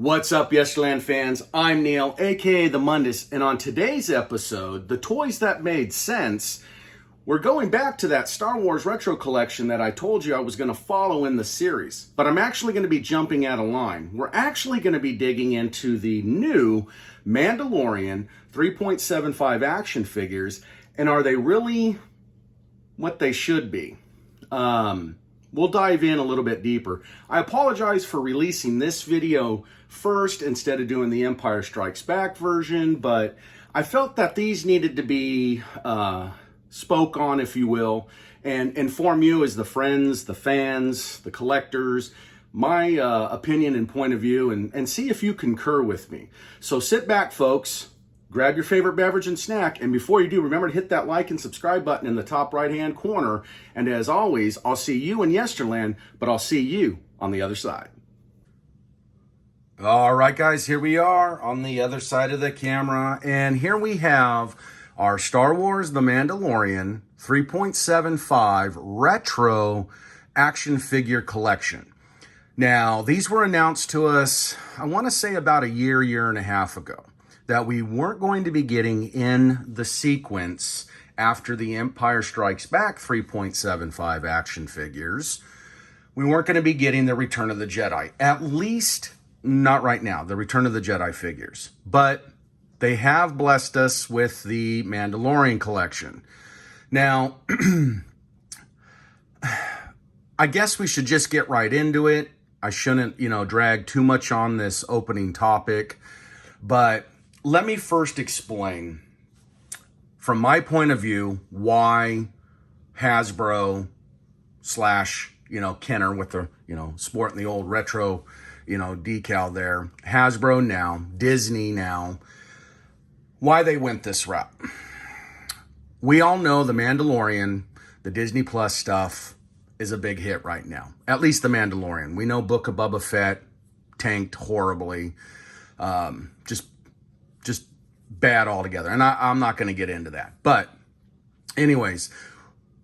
What's up, Yesterland fans? I'm Neil, aka the Mundus, and on today's episode, the toys that made sense, we're going back to that Star Wars retro collection that I told you I was going to follow in the series. But I'm actually going to be jumping out of line. We're actually going to be digging into the new Mandalorian 3.75 action figures, and are they really what they should be? We'll dive in a little bit deeper. I apologize for releasing this video first instead of doing the Empire Strikes Back version, but I felt that these needed to be spoke on, if you will, and inform you as the friends, the fans, the collectors, my opinion and point of view, and see if you concur with me. So sit back, folks. Grab your favorite beverage and snack, and before you do, remember to hit that like and subscribe button in the top right-hand corner. And as always, I'll see you in Yesterland, but I'll see you on the other side. All right, guys, here we are on the other side of the camera, and here we have our Star Wars The Mandalorian 3.75 Retro Action Figure Collection. Now, these were announced to us, I want to say about a year and a half ago, that we weren't going to be getting in the sequence after the Empire Strikes Back 3.75 action figures. We weren't going to be getting the Return of the Jedi, at least not right now, the Return of the Jedi figures. But they have blessed us with the Mandalorian Collection. Now, I guess we should just get right into it. I shouldn't, drag too much on this opening topic, but let me first explain, from my point of view, why Hasbro / Kenner with the, sporting the old retro, decal there, Hasbro now, Disney now, why they went this route. We all know the Mandalorian, the Disney Plus stuff, is a big hit right now. At least the Mandalorian. We know Book of Bubba Fett tanked horribly. Just bad altogether. And I'm not going to get into that. But anyways,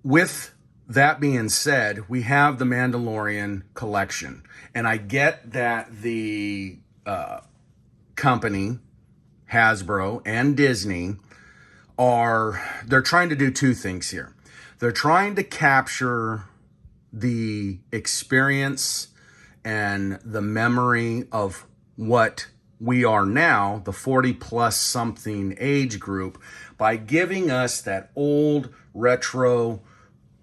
with that being said, we have the Mandalorian Collection. And I get that the company, Hasbro and Disney, they're trying to do two things here. They're trying to capture the experience and the memory of what we are now, the 40 plus something age group, by giving us that old retro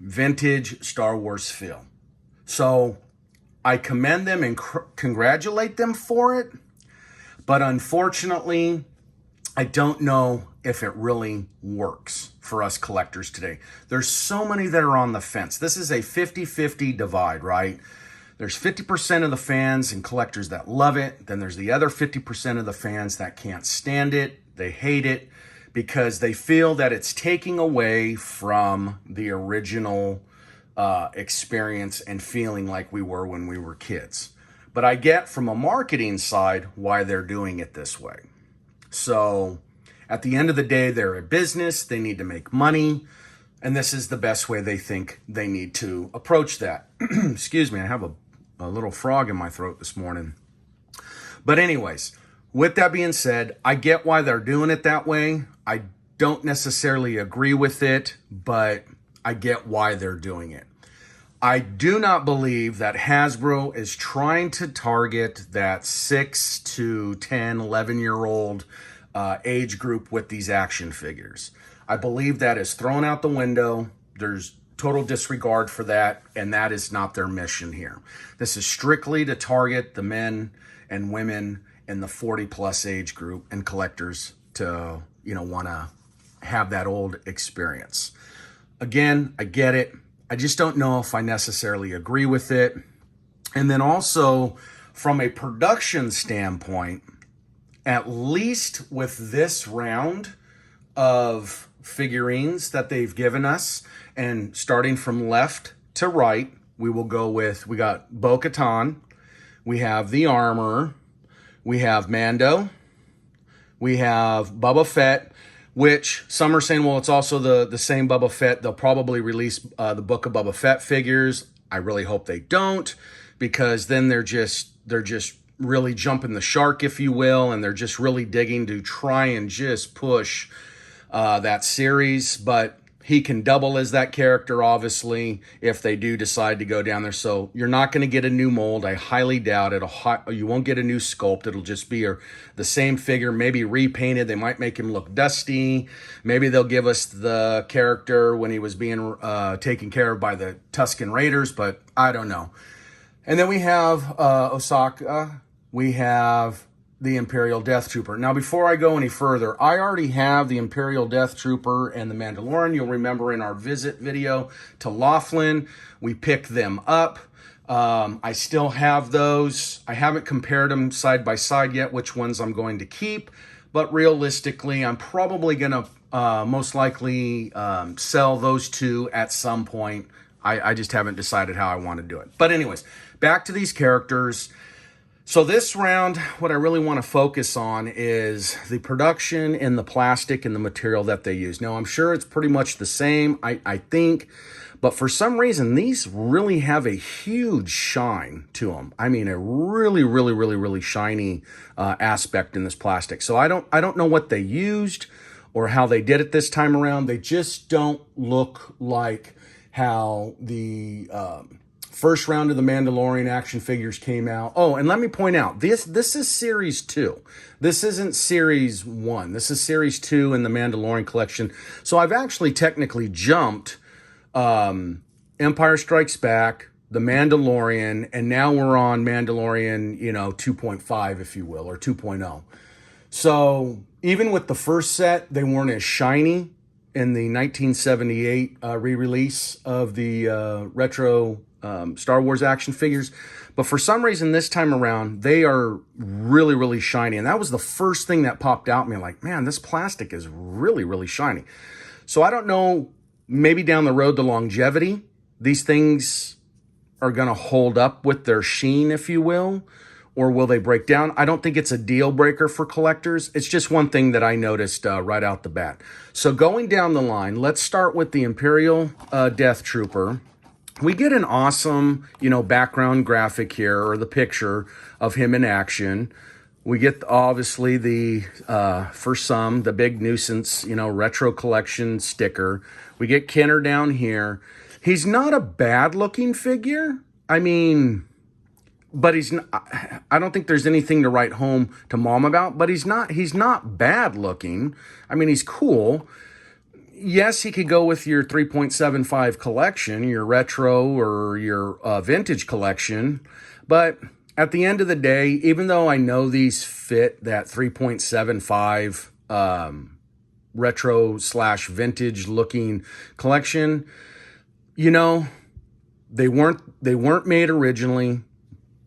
vintage Star Wars feel. So I commend them and congratulate them for it, but unfortunately, I don't know if it really works for us collectors today. There's so many that are on the fence. This is a 50-50 divide, right? There's 50% of the fans and collectors that love it. Then there's the other 50% of the fans that can't stand it. They hate it because they feel that it's taking away from the original experience and feeling like we were when we were kids. But I get from a marketing side why they're doing it this way. So at the end of the day, they're a business. They need to make money. And this is the best way they think they need to approach that. Excuse me, I have a little frog in my throat this morning. But anyways, with that being said, I get why they're doing it that way. I don't necessarily agree with it, but I get why they're doing it. I do not believe that Hasbro is trying to target that 6 to 10, 11-year-old age group with these action figures. I believe that is thrown out the window. There's total disregard for that, and that is not their mission here. This is strictly to target the men and women in the 40 plus age group and collectors to, want to have that old experience. Again, I get it. I just don't know if I necessarily agree with it. And then also from a production standpoint, at least with this round of figurines that they've given us, and starting from left to right, we got Bokuton, we have the Armorer, we have Mando, we have Bubba Fett, which some are saying, well, it's also the same Bubba Fett. They'll probably release the Book of Bubba Fett figures. I really hope they don't, because then they're just really jumping the shark, if you will, and they're just really digging to try and just push that series. But he can double as that character, obviously, if they do decide to go down there. So you're not going to get a new mold. I highly doubt it. You won't get a new sculpt. It'll just be the same figure, maybe repainted. They might make him look dusty. Maybe they'll give us the character when he was being taken care of by the Tusken Raiders, but I don't know. And then we have Osaka. We have the Imperial Death Trooper. Now, before I go any further, I already have the Imperial Death Trooper and the Mandalorian. You'll remember in our visit video to Laughlin, we picked them up. I still have those. I haven't compared them side by side yet, which ones I'm going to keep. But realistically, I'm probably going to most likely sell those two at some point. I just haven't decided how I want to do it. But anyways, back to these characters. So this round, what I really want to focus on is the production and the plastic and the material that they use. Now, I'm sure it's pretty much the same, I think, but for some reason, these really have a huge shine to them. I mean, a really, really, really, really shiny aspect in this plastic. So I don't know what they used or how they did it this time around. They just don't look like how the first round of the Mandalorian action figures came out. Oh, and let me point out, this is Series 2. This isn't Series 1. This is Series 2 in the Mandalorian Collection. So I've actually technically jumped Empire Strikes Back, the Mandalorian, and now we're on Mandalorian, 2.5, if you will, or 2.0. So even with the first set, they weren't as shiny in the 1978 re-release of the retro Star Wars action figures. But for some reason this time around, they are really, really shiny. And that was the first thing that popped out at me. Like, man, this plastic is really, really shiny. So I don't know, maybe down the road, the longevity, these things are going to hold up with their sheen, if you will, or will they break down? I don't think it's a deal breaker for collectors. It's just one thing that I noticed right out the bat. So going down the line, let's start with the Imperial Death Trooper. We get an awesome, background graphic here, or the picture of him in action. We get, obviously, for some, the big nuisance, retro collection sticker. We get Kenner down here. He's not a bad-looking figure. I mean, but I don't think there's anything to write home to mom about, but he's not bad-looking. I mean, he's cool. Yes, he could go with your 3.75 collection, your retro or your vintage collection. But at the end of the day, even though I know these fit that 3.75 retro / vintage looking collection, they weren't made originally.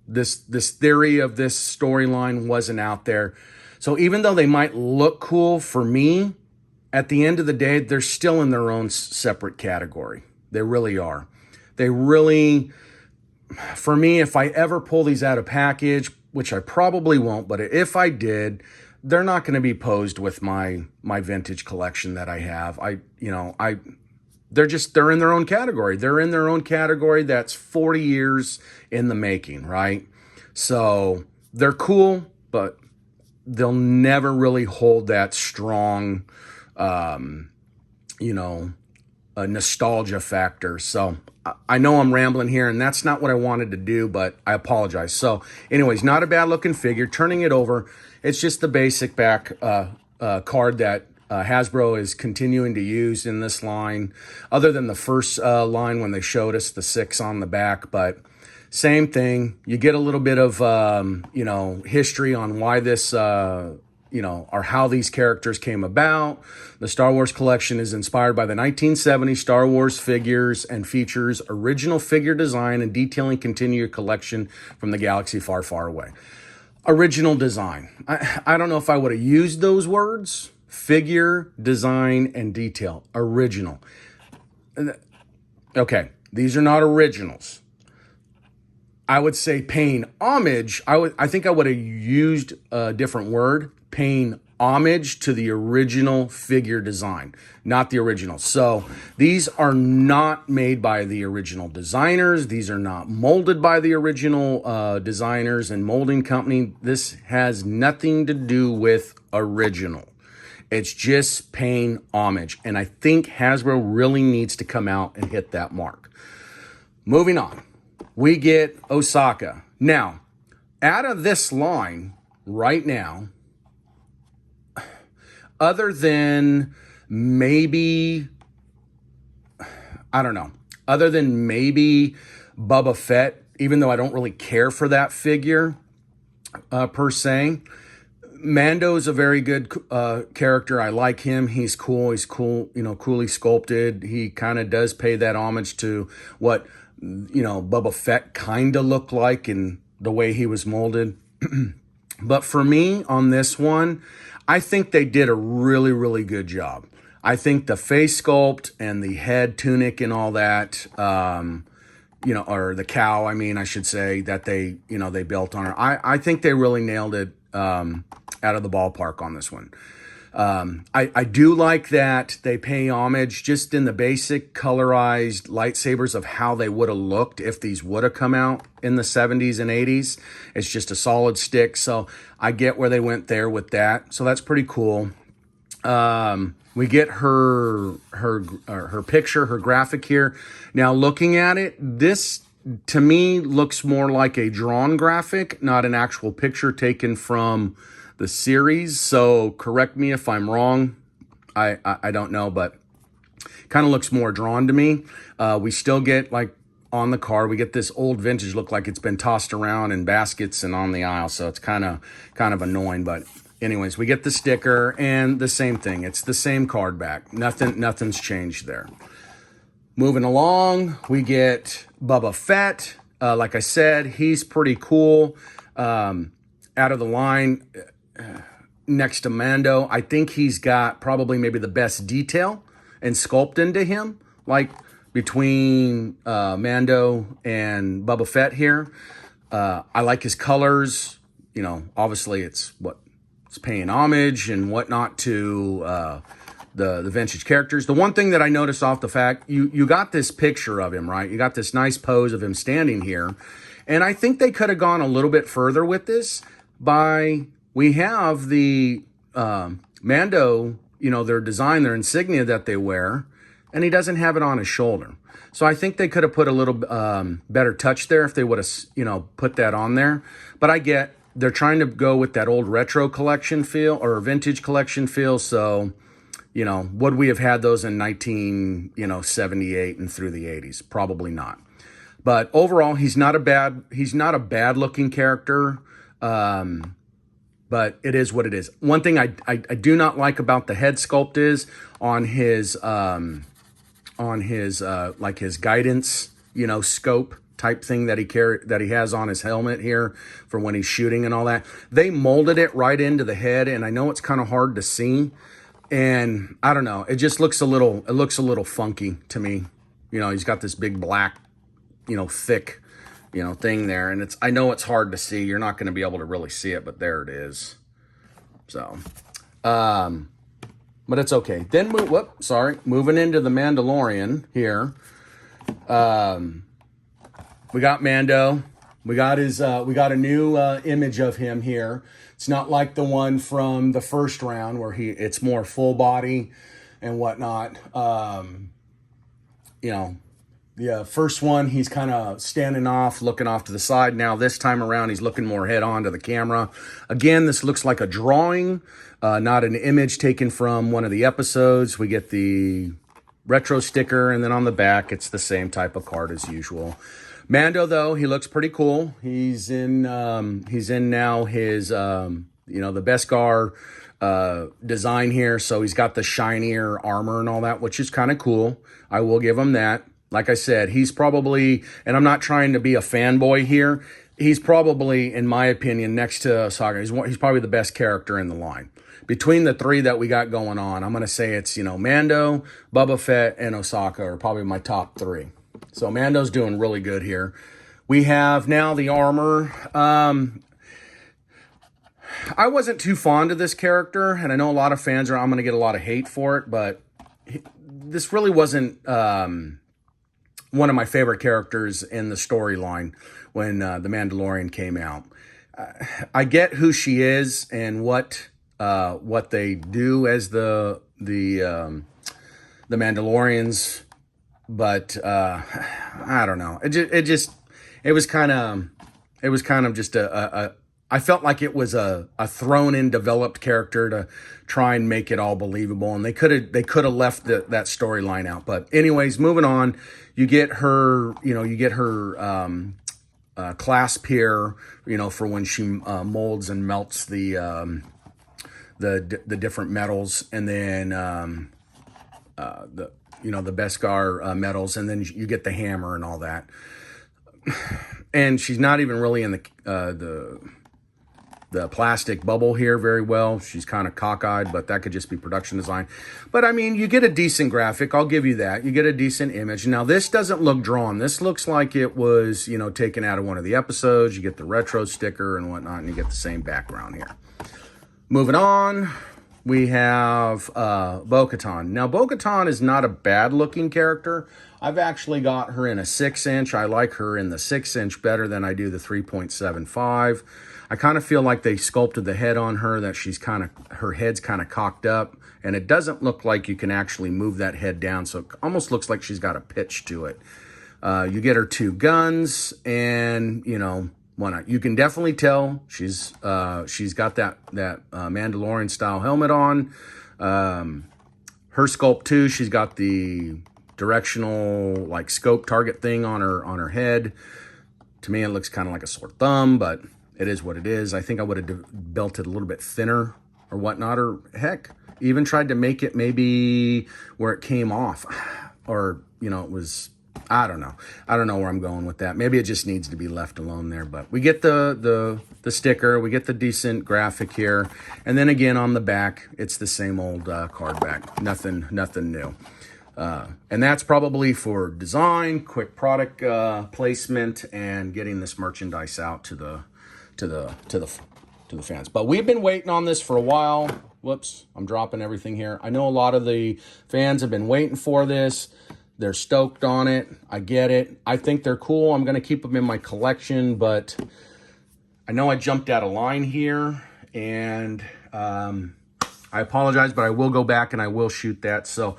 This theory of this storyline wasn't out there. So even though they might look cool for me, at the end of the day, they're still in their own separate category. They really are. They really, for me, if I ever pull these out of package, which I probably won't, but if I did, they're not going to be posed with my vintage collection that I have. They're in their own category. They're in their own category that's 40 years in the making, right? So they're cool, but they'll never really hold that strong, a nostalgia factor. So I know I'm rambling here, and that's not what I wanted to do, but I apologize. So anyways, not a bad looking figure. Turning it over, it's just the basic back card that Hasbro is continuing to use in this line, other than the first line when they showed us the 6 on the back. But same thing. You get a little bit of history on why this or how these characters came about. The Star Wars collection is inspired by the 1970 Star Wars figures and features original figure design and detailing continued collection from the galaxy far, far away. Original design. I don't know if I would have used those words. Figure, design, and detail. Original. Okay, these are not originals. I would say paying homage. I think I would have used a different word. Paying homage to the original figure design, not the original. So these are not made by the original designers. These are not molded by the original designers and molding company. This has nothing to do with original. It's just paying homage. And I think Hasbro really needs to come out and hit that mark. Moving on, we get Osaka. Now, out of this line right now, other than maybe, I don't know, other than maybe Bubba Fett, even though I don't really care for that figure per se, Mando's a very good character. I like him. He's cool. He's cool, coolly sculpted. He kind of does pay that homage to what, Bubba Fett kind of looked like in the way he was molded. But for me on this one, I think they did a really, really good job. I think the face sculpt and the head tunic and all that, or the cow, I should say, that they built on her. I think they really nailed it out of the ballpark on this one. I do like that they pay homage just in the basic colorized lightsabers of how they would have looked if these would have come out in the 70s and 80s. It's just a solid stick, so I get where they went there with that. So that's pretty cool. We get her picture, her graphic here. Now looking at it, this to me looks more like a drawn graphic, not an actual picture taken from the series. So correct me if I'm wrong. I don't know, but kind of looks more drawn to me. We still get, like on the card, we get this old vintage look like it's been tossed around in baskets and on the aisle. So it's kind of annoying, but anyways, we get the sticker and the same thing. It's the same card back. Nothing's changed there. Moving along, we get Bubba Fett. Like I said, he's pretty cool. Out of the line, next to Mando, I think he's got probably maybe the best detail and sculpt into him, like between Mando and Bubba Fett here. I like his colors. Obviously it's paying homage and whatnot to the vintage characters. The one thing that I noticed off the fact, you got this picture of him, right? You got this nice pose of him standing here. And I think they could have gone a little bit further with this we have the Mando, their design, their insignia that they wear, and he doesn't have it on his shoulder. So I think they could have put a little better touch there if they would have, put that on there. But I get they're trying to go with that old retro collection feel or vintage collection feel. So, would we have had those in 1978 and through the 80s? Probably not. But overall, he's not a bad looking character. But it is what it is. One thing I do not like about the head sculpt is on his like his guidance, scope type thing that he has on his helmet here for when he's shooting and all that. They molded it right into the head, and I know it's kind of hard to see. And I don't know, it just looks a little funky to me. He's got this big black, thick, thing there, and I know it's hard to see. You're not going to be able to really see it, but there it is. So, but it's okay. Then moving into the Mandalorian here. We got Mando. We got a new image of him here. It's not like the one from the first round where it's more full body and whatnot. The first one, he's kind of standing off, looking off to the side. Now, this time around, he's looking more head on to the camera. Again, this looks like a drawing, not an image taken from one of the episodes. We get the retro sticker, and then on the back, it's the same type of card as usual. Mando, though, he looks pretty cool. He's in now his, the Beskar design here. So he's got the shinier armor and all that, which is kind of cool. I will give him that. Like I said, he's probably, and I'm not trying to be a fanboy here, he's probably, in my opinion, next to Saga, he's probably the best character in the line. Between the three that we got going on, I'm going to say it's, Mando, Bubba Fett, and Osaka are probably my top three. So Mando's doing really good here. We have now the armor. I wasn't too fond of this character, and I know a lot of fans are, I'm going to get a lot of hate for it, but this really wasn't one of my favorite characters in the storyline when The Mandalorian came out. I get who she is and what they do as the Mandalorians, but I don't know. It was kind of just I felt like it was a thrown in developed character to try and make it all believable, and they could have left that storyline out. But anyways, moving on, you get her clasp here, for when she molds and melts the different metals, and then the Beskar metals, and then you get the hammer and all that. And she's not even really in the plastic bubble here very well. She's kind of cockeyed, but that could just be production design. But I mean, you get a decent graphic. I'll give you that. You get a decent image. Now, this doesn't look drawn. This looks like it was, taken out of one of the episodes. You get the retro sticker and whatnot, and you get the same background here. Moving on, we have Bokuton. Now, Bokuton is not a bad-looking character. I've actually got her in a 6-inch. I like her in the 6-inch better than I do the 3.75. I kind of feel like they sculpted the head on her, that her head's kind of cocked up, and it doesn't look like you can actually move that head down, so it almost looks like she's got a pitch to it. You get her 2 guns, and, why not? You can definitely tell she's got that Mandalorian style helmet on. Her sculpt too, she's got the directional scope target thing on her head. To me, it looks kind of like a sore thumb, but it is what it is. I think I would have built it a little bit thinner or whatnot, or heck, even tried to make it maybe where it came off, or it was, I don't know where I'm going with that. Maybe it just needs to be left alone there. But we get the sticker, we get the decent graphic here, and then again on the back, it's the same old card back. Nothing new. And that's probably for design, quick product placement, and getting this merchandise out to the fans. But we've been waiting on this for a while. Whoops, I'm dropping everything here. I know a lot of the fans have been waiting for this. They're stoked on it. I get it. I think they're cool. I'm going to keep them in my collection, but I know I jumped out of line here, and I apologize, but I will go back and I will shoot that. So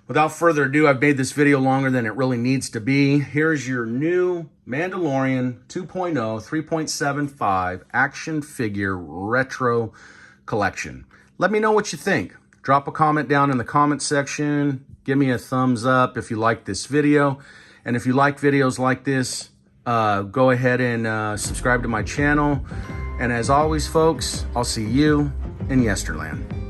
without further ado, I've made this video longer than it really needs to be. Here's your new Mandalorian 2.0 3.75 action figure retro collection. Let me know what you think. Drop a comment down in the comment section. Give me a thumbs up if you like this video. And if you like videos like this, go ahead and subscribe to my channel. And as always, folks, I'll see you in Yesterland.